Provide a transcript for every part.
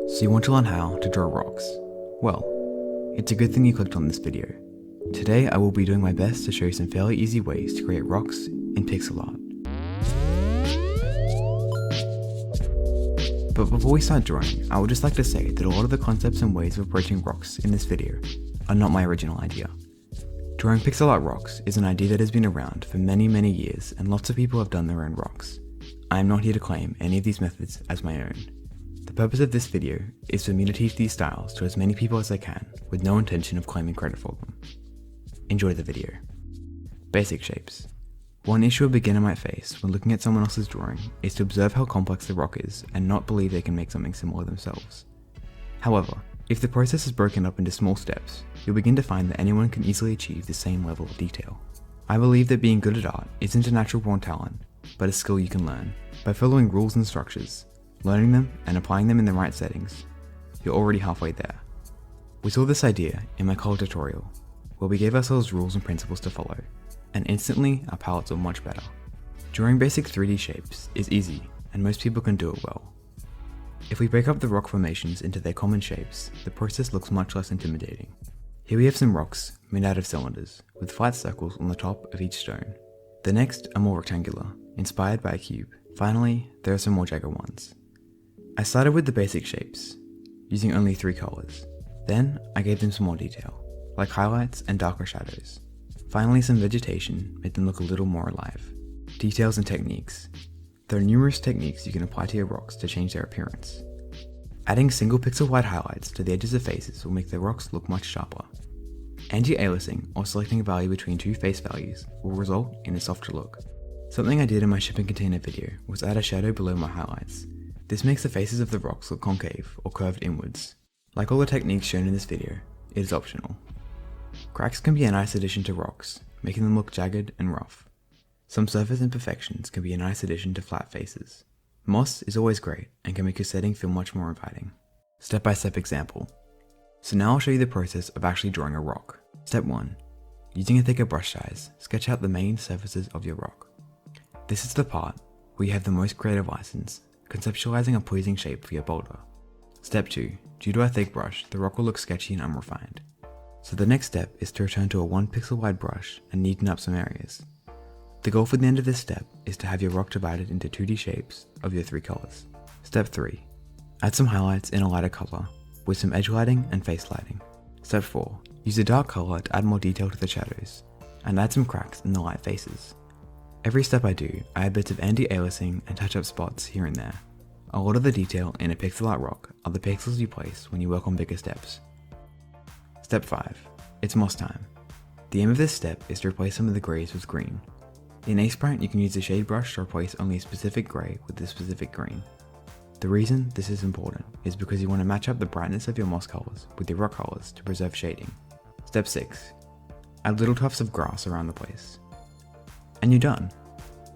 So you want to learn how to draw rocks? Well, it's a good thing you clicked on this video. Today I will be doing my best to show you some fairly easy ways to create rocks in pixel art. But before we start drawing, I would just like to say that a lot of the concepts and ways of approaching rocks in this video are not my original idea. Drawing pixel art rocks is an idea that has been around for many years, and lots of people have done their own rocks. I am not here to claim any of these methods as my own. The purpose of this video is for me to teach these styles to as many people as I can, with no intention of claiming credit for them. Enjoy the video. Basic shapes. One issue a beginner might face when looking at someone else's drawing is to observe how complex the rock is and not believe they can make something similar themselves. However, if the process is broken up into small steps, you'll begin to find that anyone can easily achieve the same level of detail. I believe that being good at art isn't a natural born talent, but a skill you can learn. By following rules and structures, learning them and applying them in the right settings, you're already halfway there. We saw this idea in my color tutorial, where we gave ourselves rules and principles to follow, and instantly our palettes were much better. Drawing basic 3D shapes is easy, and most people can do it well. If we break up the rock formations into their common shapes, the process looks much less intimidating. Here we have some rocks made out of cylinders, with flat circles on the top of each stone. The next are more rectangular, inspired by a cube. Finally, there are some more jagged ones. I started with the basic shapes, using only 3 colors. Then, I gave them some more detail, like highlights and darker shadows. Finally, some vegetation made them look a little more alive. Details and techniques. There are numerous techniques you can apply to your rocks to change their appearance. Adding single pixel wide highlights to the edges of faces will make the rocks look much sharper. Anti-aliasing, or selecting a value between 2 face values, will result in a softer look. Something I did in my shipping container video was add a shadow below my highlights. This makes the faces of the rocks look concave or curved inwards. Like all the techniques shown in this video, it is optional. Cracks can be a nice addition to rocks, making them look jagged and rough. Some surface imperfections can be a nice addition to flat faces. Moss is always great and can make your setting feel much more inviting. Step-by-step example. So now I'll show you the process of actually drawing a rock. Step 1. Using a thicker brush size, sketch out the main surfaces of your rock. This is the part where you have the most creative license, conceptualizing a pleasing shape for your boulder. Step 2. Due to our thick brush, the rock will look sketchy and unrefined. So the next step is to return to a 1 pixel wide brush and neaten up some areas. The goal for the end of this step is to have your rock divided into 2D shapes of your 3 colors. Step 3. Add some highlights in a lighter color with some edge lighting and face lighting. Step 4. Use a dark color to add more detail to the shadows and add some cracks in the light faces. Every step I do, I add bits of anti-aliasing and touch up spots here and there. A lot of the detail in a pixel art rock are the pixels you place when you work on bigger steps. Step 5. It's moss time. The aim of this step is to replace some of the greys with green. In Aseprite, you can use a shade brush to replace only a specific grey with a specific green. The reason this is important is because you want to match up the brightness of your moss colours with your rock colours to preserve shading. Step 6. Add little tufts of grass around the place. And you're done.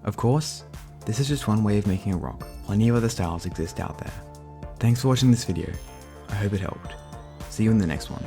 Of course, this is just one way of making a rock. Plenty of other styles exist out there. Thanks for watching this video. I hope it helped. See you in the next one.